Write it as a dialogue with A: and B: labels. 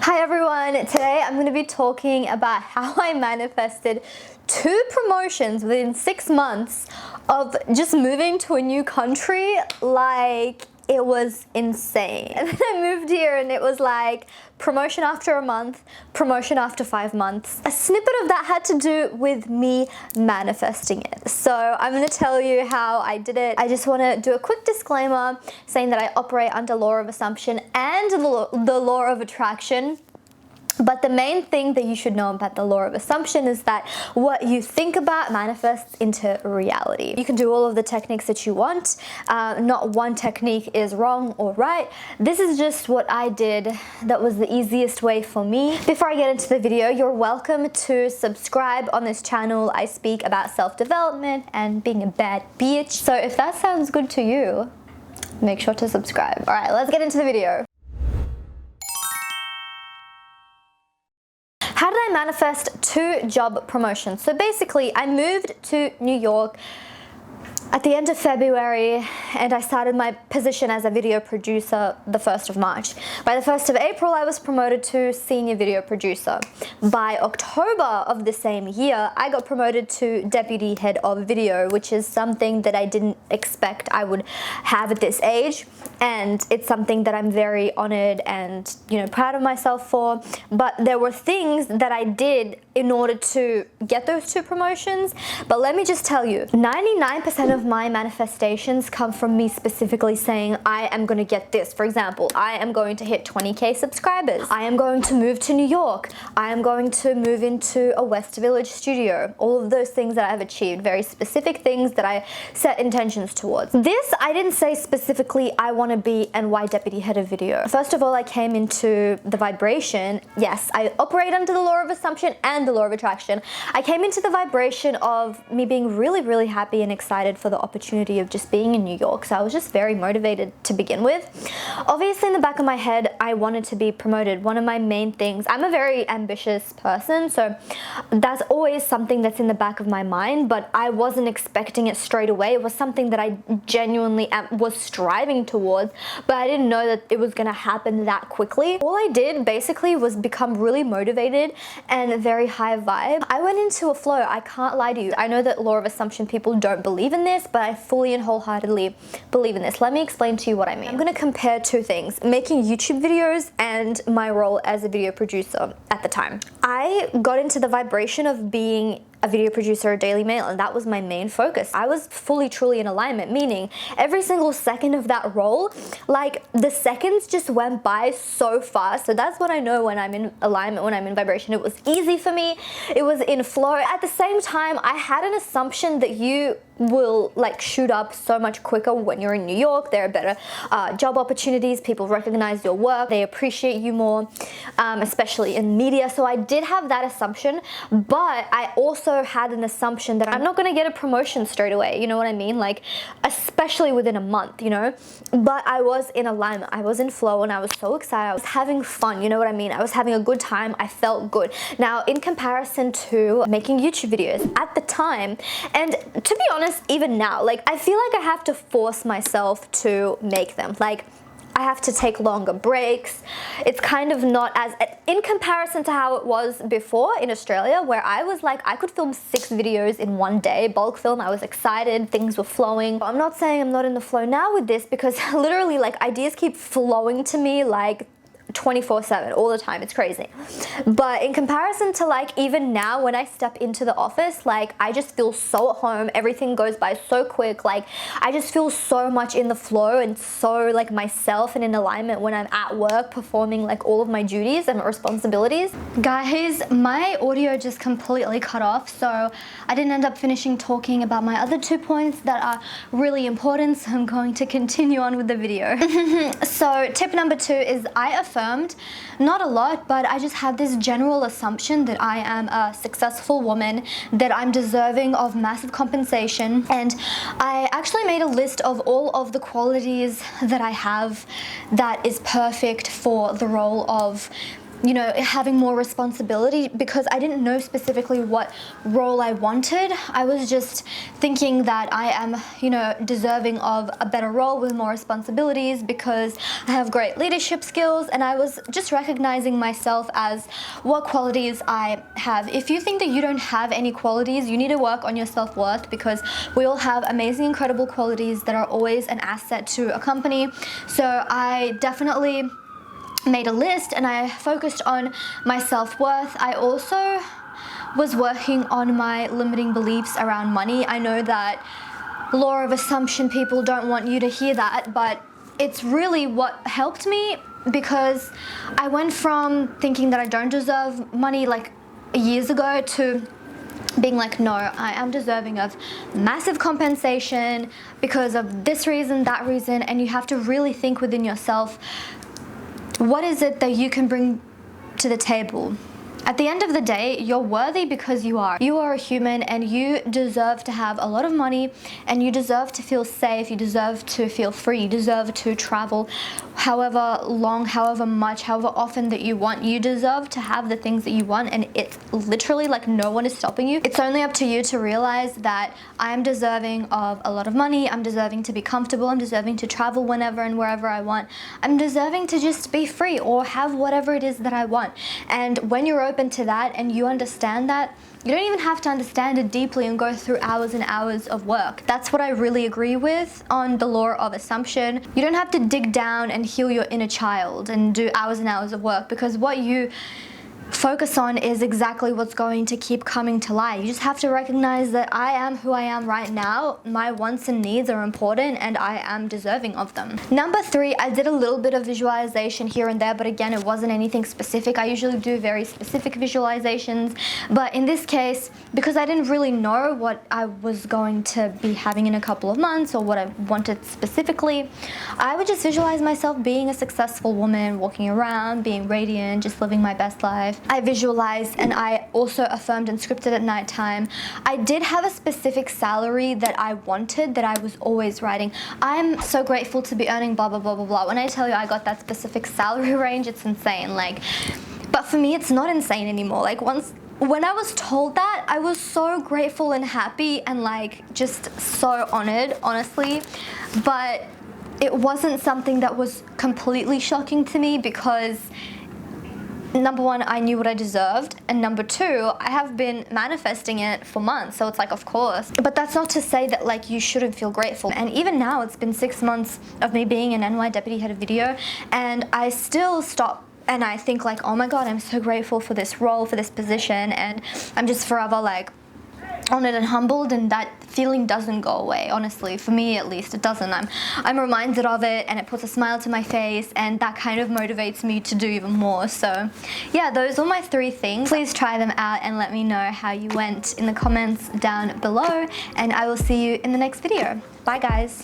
A: Hi everyone, today I'm going to be talking about how I manifested 2 promotions within 6 months of just moving to a new country. Like, it was insane. And then I moved here and it was like promotion after a month, promotion after 5 months. A snippet of that had to do with me manifesting it. So I'm going to tell you how I did it. I just want to do a quick disclaimer saying that I operate under law of assumption and the law of attraction. But the main thing that you should know about the law of assumption is that what you think about manifests into reality. You can do all of the techniques that you want. Not one technique is wrong or right. This is just what I did that was the easiest way for me. Before I get into the video, you're welcome to subscribe on this channel. I speak about self-development and being a bad bitch. So if that sounds good to you, make sure to subscribe. All right, let's get into the video. How did I manifest 2 job promotions? So basically, I moved to New York at the end of February and I started my position as a video producer the 1st of March. By the 1st of April, I was promoted to senior video producer. By October of the same year, I got promoted to deputy head of video, which is something that I didn't expect I would have at this age. And it's something that I'm very honored and, proud of myself for. But there were things that I did in order to get those 2 promotions. But let me just tell you, 99% of my manifestations come from me specifically saying, I am going to get this. For example, I am going to hit 20K subscribers. I am going to move to New York. I am going to move into a West Village studio. All of those things that I've achieved, very specific things that I set intentions towards. This, I didn't say specifically, I want to be NY deputy head of video. First of all, I came into the vibration. Yes, I operate under the law of assumption and the law of attraction. I came into the vibration of me being really, really happy and excited for the opportunity of just being in New York. So I was just very motivated to begin with. Obviously, in the back of my head, I wanted to be promoted. One of my main things, I'm a very ambitious person, so that's always something that's in the back of my mind, but I wasn't expecting it straight away. It was something that I genuinely was striving towards, but I didn't know that it was going to happen that quickly. All I did basically was become really motivated and very high vibe. I went into a flow. I can't lie to you. I know that law of assumption people don't believe in this, but I fully and wholeheartedly believe in this. Let me explain to you what I mean. I'm going to compare 2 things, making YouTube videos and my role as a video producer at the time. I got into the vibration of being a video producer at Daily Mail, and that was my main focus. I was fully, truly in alignment, meaning every single second of that role, like the seconds just went by so fast. So that's what I know when I'm in alignment, when I'm in vibration. It was easy for me. It was in flow. At the same time, I had an assumption that you will like shoot up so much quicker when you're in New York. There are better job opportunities. People recognize your work. They appreciate you more, especially in media. So I did have that assumption, but I also had an assumption that I'm not going to get a promotion straight away. You know what I mean? Like, especially within a month, but I was in alignment. I was in flow and I was so excited. I was having fun. You know what I mean? I was having a good time. I felt good. Now, in comparison to making YouTube videos at the time, and to be honest, even now, like, I feel like I have to force myself to make them. Like, I have to take longer breaks. It's kind of not as, in comparison to how it was before in Australia, where I was like, I could film 6 videos in one day, bulk film. I was excited, things were flowing. I'm not saying I'm not in the flow now with this, because literally, like, ideas keep flowing to me like 24/7 all the time. It's crazy. But in comparison to like even now when I step into the office, like I just feel so at home. Everything goes by so quick. Like I just feel so much in the flow and so like myself and in alignment when I'm at work performing like all of my duties and responsibilities. Guys, my audio just completely cut off, so I didn't end up finishing talking about my other 2 points that are really important, so I'm going to continue on with the video. So tip number 2 is I affirmed, not a lot, but I just had this general assumption that I am a successful woman, that I'm deserving of massive compensation, and I actually made a list of all of the qualities that I have that is perfect for the role of you know, having more responsibility, because I didn't know specifically what role I wanted. I was just thinking that I am, you know, deserving of a better role with more responsibilities because I have great leadership skills, and I was just recognizing myself as what qualities I have. If you think that you don't have any qualities, you need to work on your self-worth, because we all have amazing, incredible qualities that are always an asset to a company. So I definitely made a list and I focused on my self-worth. I also was working on my limiting beliefs around money. I know that law of assumption, people don't want you to hear that, but it's really what helped me, because I went from thinking that I don't deserve money like years ago to being like, no, I am deserving of massive compensation because of this reason, that reason, and you have to really think within yourself, what is it that you can bring to the table? At the end of the day, you're worthy because you are. You are a human and you deserve to have a lot of money, and you deserve to feel safe, you deserve to feel free, you deserve to travel however long, however much, however often that you want. You deserve to have the things that you want, and it's literally like no one is stopping you. It's only up to you to realize that I'm deserving of a lot of money, I'm deserving to be comfortable, I'm deserving to travel whenever and wherever I want, I'm deserving to just be free or have whatever it is that I want. And when you're open to that and you understand that, you don't even have to understand it deeply and go through hours and hours of work. That's what I really agree with on the law of assumption. You don't have to dig down and heal your inner child and do hours and hours of work, because what you focus on is exactly what's going to keep coming to light. You just have to recognize that I am who I am right now. My wants and needs are important and I am deserving of them. Number 3, I did a little bit of visualization here and there, but again, it wasn't anything specific. I usually do very specific visualizations, but in this case, because I didn't really know what I was going to be having in a couple of months or what I wanted specifically, I would just visualize myself being a successful woman, walking around, being radiant, just living my best life. I visualized and I also affirmed and scripted at nighttime. I did have a specific salary that I wanted, that I was always writing. I'm so grateful to be earning blah, blah, blah, blah, blah. When I tell you I got that specific salary range, it's insane. Like, but for me, it's not insane anymore. Like when I was told that, I was so grateful and happy and like just so honored, honestly. But it wasn't something that was completely shocking to me, because number 1, I knew what I deserved, and number 2, I have been manifesting it for months, so it's like, of course. But that's not to say that like you shouldn't feel grateful. And even now, it's been 6 months of me being an NY deputy head of video, and I still stop and I think like, oh my god, I'm so grateful for this role, for this position, and I'm just forever like honored and humbled, and that feeling doesn't go away. Honestly, for me at least, it doesn't. I'm reminded of it and it puts a smile to my face, and that kind of motivates me to do even more. So yeah, those are my 3 things. Please try them out and let me know how you went in the comments down below, and I will see you in the next video. Bye guys.